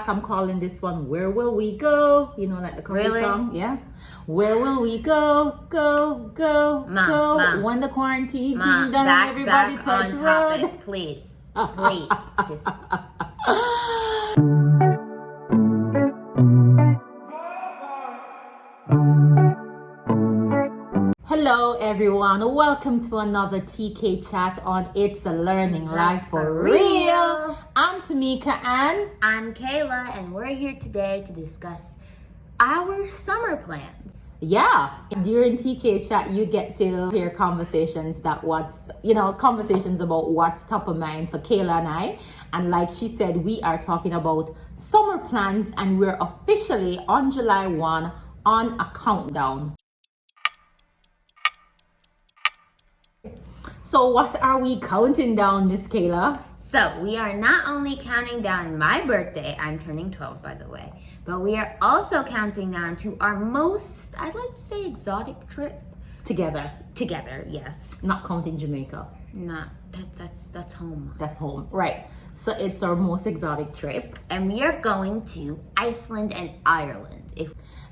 I'm calling this one Where Will We Go? You know, like the country song. Yeah. Where will we go? Go, go, go. When the quarantine team done and everybody touch road. Please. Please. Just... Hello everyone, welcome to another TK chat on It's a Learning Life for Real. I'm Tamika and I'm Kayla, and we're here today to discuss our summer plans. Yeah, during TK chat you get to hear conversations about what's top of mind for Kayla and I. And like she said, we are talking about summer plans, and we're officially on July 1 on a countdown. So what are we counting down, Miss Kayla? So we are not only counting down my birthday, I'm turning 12 by the way, but we are also counting down to our most, I'd like to say, exotic trip. Together, yes. Not counting Jamaica. That's home. That's home, right. So it's our most exotic trip. And we are going to Iceland and Ireland.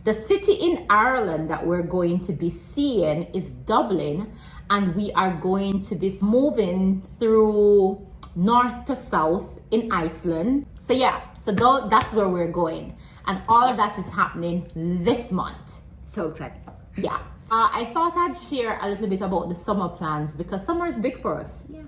The city in Ireland that we're going to be seeing is Dublin, and we are going to be moving through north to south in Iceland. So that's where we're going, and all of that is happening this month. So exciting. Yeah. I thought I'd share a little bit about the summer plans because summer is big for us. Yeah.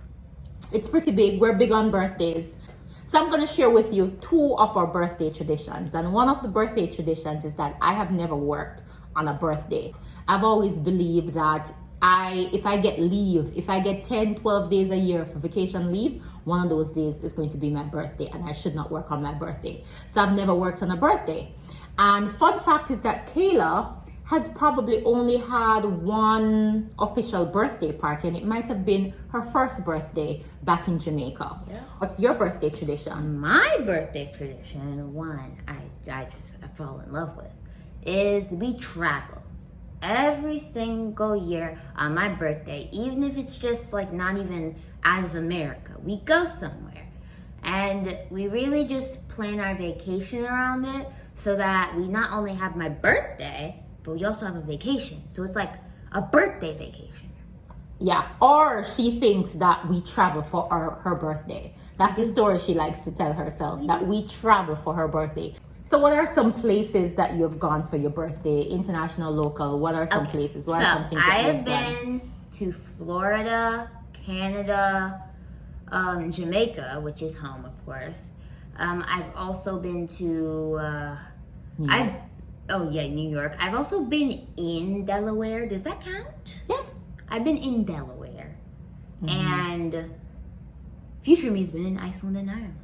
It's pretty big. We're big on birthdays. So I'm going to share with you two of our birthday traditions. And one of the birthday traditions is that I have never worked on a birthday. I've always believed that if I get leave, if I get 10, 12 days a year for vacation leave, one of those days is going to be my birthday, and I should not work on my birthday. So I've never worked on a birthday. And fun fact is that Kayla has probably only had one official birthday party, and it might have been her first birthday back in Jamaica. Yeah. What's your birthday tradition? My birthday tradition, one I fall in love with, is we travel every single year on my birthday, even if it's just like not even out of America. We go somewhere, and we really just plan our vacation around it so that we not only have my birthday, but we also have a vacation. So it's like a birthday vacation. Yeah, or she thinks that we travel for her birthday. That's the story she likes to tell herself, that we travel for her birthday. So what are some places that you've gone for your birthday? International, local, what are some places? What are some things that you've done? I have been to Florida, Canada, Jamaica, which is home, of course. I've also been to, New York. I've also been in Delaware. Does that count? Yeah. I've been in Delaware. And future me's been in Iceland and Ireland.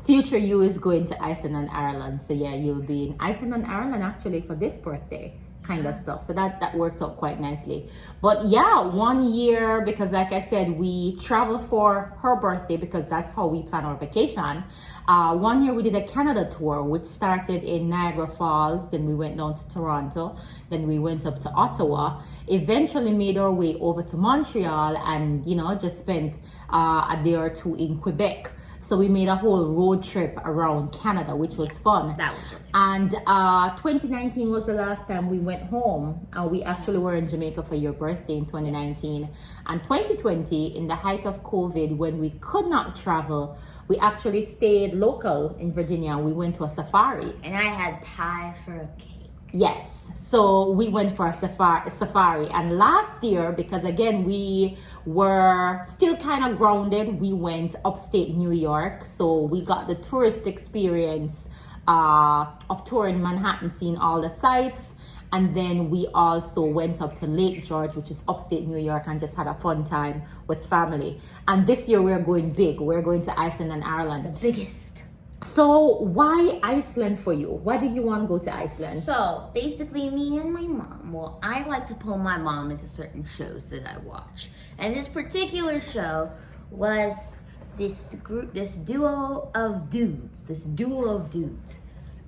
Future you is going to Iceland and Ireland. So yeah, you'll be in Iceland and Ireland actually for this birthday kind of stuff. So that worked out quite nicely. But yeah, 1 year, because like I said, we travel for her birthday because that's how we plan our vacation. 1 year we did a Canada tour, which started in Niagara Falls, then we went down to Toronto, then we went up to Ottawa, eventually made our way over to Montreal, and just spent a day or two in Quebec. So we made a whole road trip around Canada, which was fun. That was really And fun. 2019 was the last time we went home. We actually were in Jamaica for your birthday in 2019. Yes. And 2020, in the height of COVID, when we could not travel, we actually stayed local in Virginia. We went to a safari. And I had pie for a cake. Yes, so we went for a safari, and last year, because again we were still kind of grounded, we went upstate New York, so we got the tourist experience of touring Manhattan, seeing all the sights, and then we also went up to Lake George, which is upstate New York, and just had a fun time with family. And this year we're going big. We're going to Iceland and Ireland. The biggest. So why Iceland for you? Why did you want to go to Iceland? So basically me and my mom, well, I like to pull my mom into certain shows that I watch. And this particular show was this duo of dudes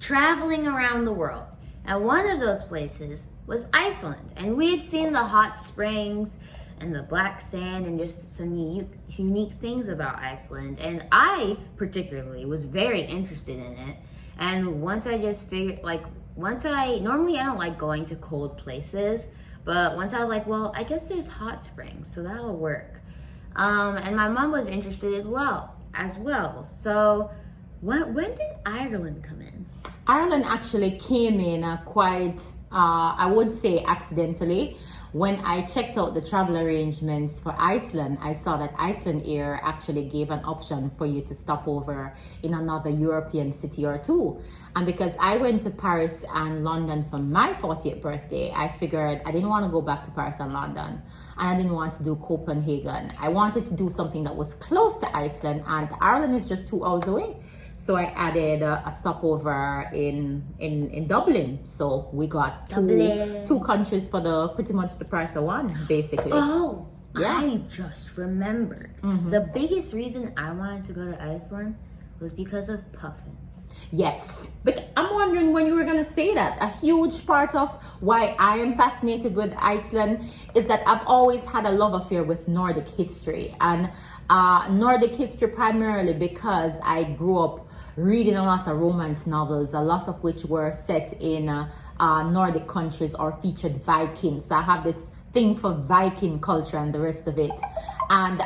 traveling around the world. And one of those places was Iceland. And we had seen the hot springs and the black sand and just some unique things about Iceland. And I particularly was very interested in it. And once I just figured, like, normally I don't like going to cold places, but once I was like, well, I guess there's hot springs, so that'll work. And my mom was interested as well. So when did Ireland come in? Ireland actually came in quite, I would say, accidentally. When I checked out the travel arrangements for Iceland, I saw that Iceland Air actually gave an option for you to stop over in another European city or two. And because I went to Paris and London for my 40th birthday, I figured I didn't want to go back to Paris and London. And I didn't want to do Copenhagen. I wanted to do something that was close to Iceland, and Ireland is just 2 hours away. So I added a stopover in Dublin. So we got two countries for pretty much the price of one, basically. Oh, yeah. I just remembered. The biggest reason I wanted to go to Iceland was because of puffins. Yes, but I'm wondering when you were going to say that. A huge part of why I am fascinated with Iceland is that I've always had a love affair with Nordic history, and Nordic history primarily because I grew up reading a lot of romance novels, a lot of which were set in Nordic countries or featured Vikings. So I have this thing for Viking culture and the rest of it. And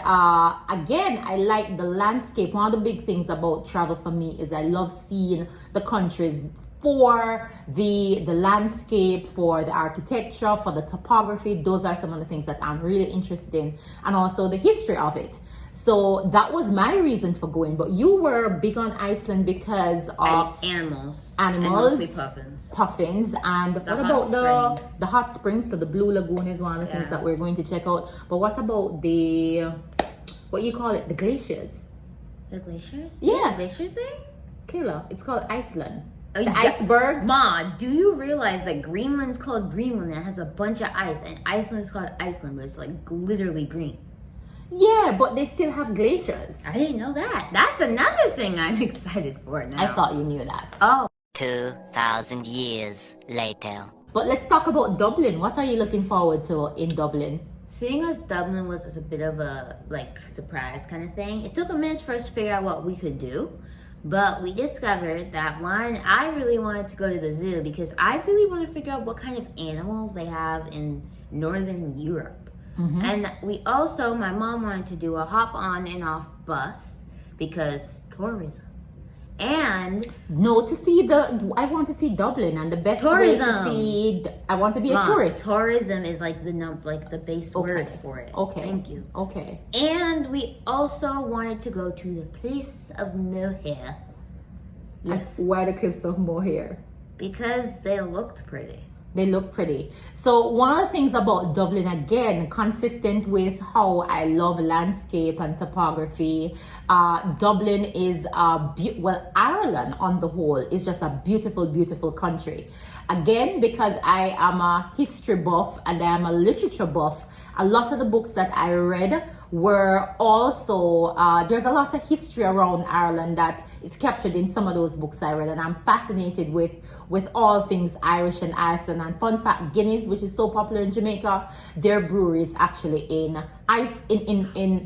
again, I like the landscape. One of the big things about travel for me is I love seeing the countries for the landscape, for the architecture, for the topography. Those are some of the things that I'm really interested in, and also the history of it. So that was my reason for going. But you were big on Iceland because of animals, and mostly puffins. And what about the hot springs? So the Blue Lagoon is one of the things that we're going to check out. But what about the the glaciers? The glaciers? Yeah, glaciers there. Kayla, it's called Iceland. Oh, the icebergs. Ma, do you realize that Greenland's called Greenland and it has a bunch of ice, and Iceland's called Iceland, but it's like literally green? Yeah, but they still have glaciers. I didn't know that. That's another thing I'm excited for now. I thought you knew that. Oh. 2,000 years later. But let's talk about Dublin. What are you looking forward to in Dublin? Seeing as Dublin was a bit of a surprise kind of thing, it took a minute for us to figure out what we could do. But we discovered that one, I really wanted to go to the zoo because I really want to figure out what kind of animals they have in Northern Europe. And we also, my mom wanted to do a hop on and off bus because tourism. And I want to see Dublin, and the best way to see, I want to be a tourist. Tourism is like the base word for it. Okay. Thank you. Okay. And we also wanted to go to the Cliffs of Moher. Yes. Why the Cliffs of Moher? Because they looked pretty. They look pretty. So one of the things about Dublin, again, consistent with how I love landscape and topography, Dublin is Ireland on the whole is just a beautiful, beautiful country. Again, because I am a history buff and I am a literature buff, a lot of the books that I read were also, there's a lot of history around Ireland that is captured in some of those books I read, and I'm fascinated with all things Irish and Iceland. And fun fact, Guinness, which is so popular in Jamaica, their brewery is actually in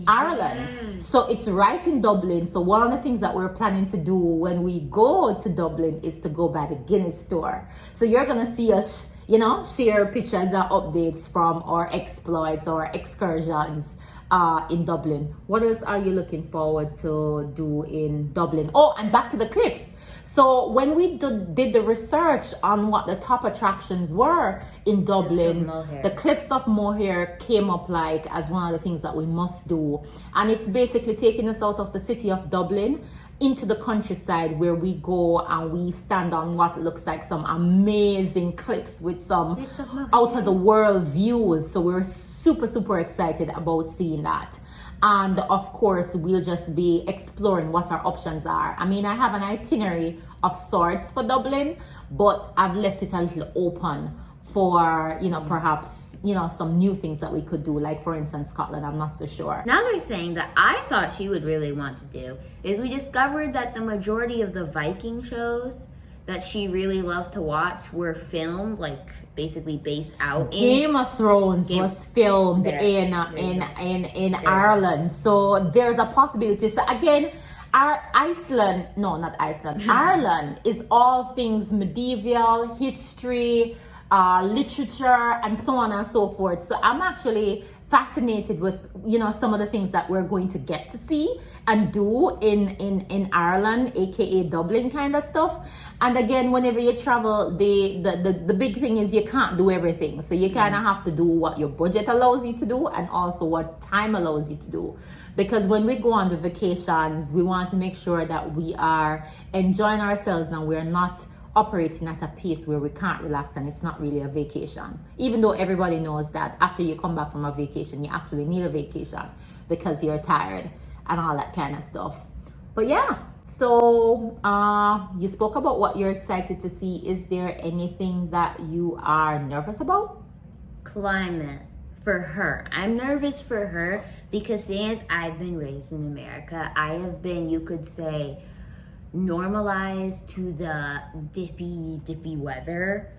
Ireland. So it's right in Dublin. So one of the things that we're planning to do when we go to Dublin is to go by the Guinness store. So you're gonna see us, share pictures and updates from our exploits or excursions in Dublin. What else are you looking forward to do in Dublin? Oh, and back to the cliffs. So when we did the research on what the top attractions were in Dublin, the Cliffs of Moher came up as one of the things that we must do. And it's basically taking us out of the city of Dublin into the countryside, where we go and we stand on what looks like some amazing cliffs with some out of the world views. So we're super, super excited about seeing that. And of course, we'll just be exploring what our options are. I mean, I have an itinerary of sorts for Dublin, but I've left it a little open for, perhaps, some new things that we could do. Like, for instance, Scotland, I'm not so sure. Another thing that I thought she would really want to do is we discovered that the majority of the Viking shows that she really loved to watch were filmed, basically based out Game of Thrones was filmed in Ireland. So there's a possibility. So again, Iceland, no, not Iceland, Ireland is all things medieval, history, literature, and so on and so forth. So I'm actually fascinated with, you know, some of the things that we're going to get to see and do in Ireland, aka Dublin kind of stuff. And again, whenever you travel, the big thing is you can't do everything. So you kind of have to do what your budget allows you to do and also what time allows you to do. Because when we go on the vacations, we want to make sure that we are enjoying ourselves and we're not operating at a pace where we can't relax and it's not really a vacation. Even though everybody knows that after you come back from a vacation, you actually need a vacation because you're tired and all that kind of stuff. But yeah, so you spoke about what you're excited to see. Is there anything that you are nervous about? Climate for her. I'm nervous for her because since I've been raised in America, I have been, you could say, normalized to the dippy weather.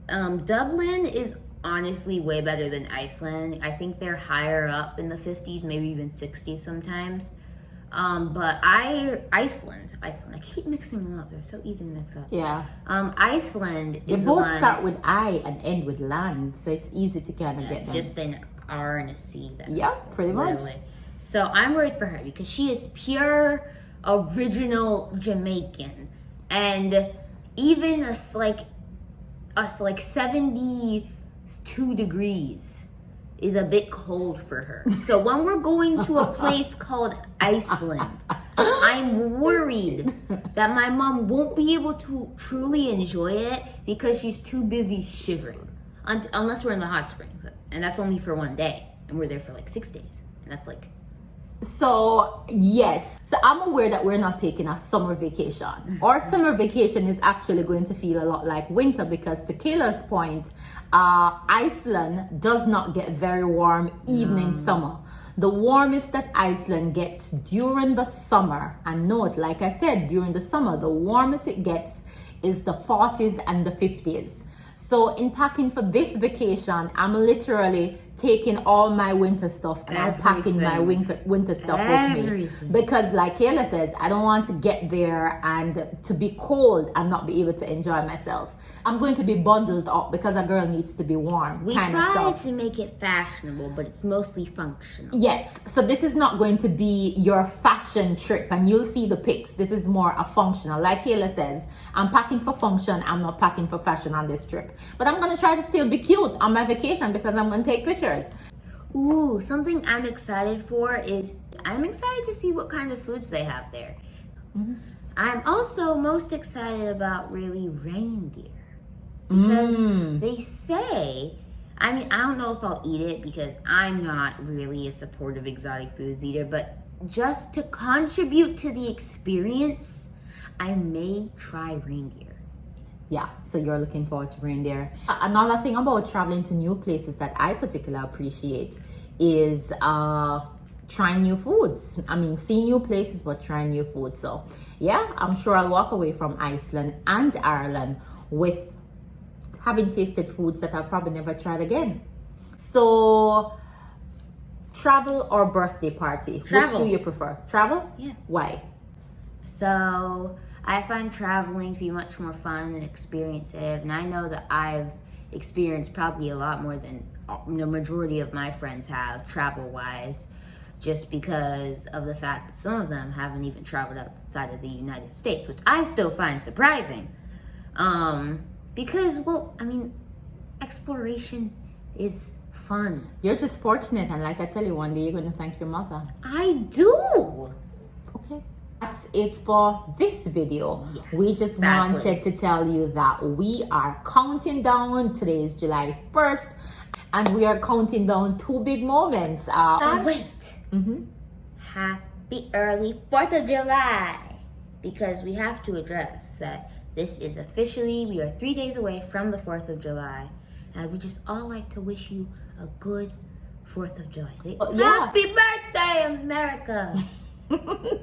Dublin is honestly way better than Iceland. I think they're higher up in the 50s, maybe even 60s sometimes. But Iceland, I keep mixing them up. They're so easy to mix up. Yeah. Iceland They is both start with I and end with land, so it's easy to kind of get them. It's just an R and a C. Yeah, pretty much. So I'm worried for her because she is pure original Jamaican, and even us like 72 degrees is a bit cold for her. So when we're going to a place called Iceland, I'm worried that my mom won't be able to truly enjoy it because she's too busy shivering. Unless we're in the hot springs, and that's only for one day, and we're there for like 6 days, and that's like. So yes, so I'm aware that we're not taking a summer vacation. Our summer vacation is actually going to feel a lot like winter because, to Kayla's point, Iceland does not get very warm even in summer. The warmest that Iceland gets during the summer, and note, like I said, during the summer, the warmest it gets is the 40s and the 50s. So in packing for this vacation, I'm literally taking all my winter stuff and I'm packing my winter stuff with me. Because like Kayla says, I don't want to get there and to be cold and not be able to enjoy myself. I'm going to be bundled up because a girl needs to be warm. We try to make it fashionable, but it's mostly functional. Yes, so this is not going to be your fashion trip, and you'll see the pics. This is more a functional. Like Kayla says, I'm packing for function, I'm not packing for fashion on this trip. But I'm going to try to still be cute on my vacation because I'm going to take pictures. Ooh, something I'm excited for is I'm excited to see what kind of foods they have there. I'm also most excited about really reindeer. Because they say, I mean, I don't know if I'll eat it because I'm not really a supportive exotic foods eater, but just to contribute to the experience, I may try reindeer. Yeah, so you're looking forward to reindeer. Another thing about traveling to new places that I particularly appreciate is trying new foods. I mean, seeing new places, but trying new food. So yeah, I'm sure I'll walk away from Iceland and Ireland with having tasted foods that I've probably never tried again. So, travel or birthday party? Travel. Which do you prefer? Travel? Yeah. Why? So, I find traveling to be much more fun and experientive, and I know that I've experienced probably a lot more than the majority of my friends have, travel-wise, just because of the fact that some of them haven't even traveled outside of the United States, which I still find surprising. Because, well, I mean, exploration is fun. You're just fortunate, and like I tell you, one day you're going to thank your mother. I do. Okay. That's it for this video. Yes, we just wanted to tell you that we are counting down. Today is July 1st, and we are counting down 2 big moments. Wait. Happy early 4th of July. Because we have to address that this is officially, we are 3 days away from the 4th of July. And we just all like to wish you a good 4th of July. Happy birthday, America!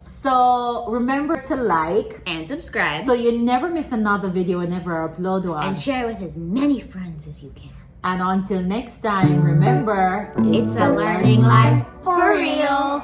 So remember to like and subscribe so you never miss another video whenever I upload one. and share with as many friends as you can. And until next time, remember, It's a learning life for real.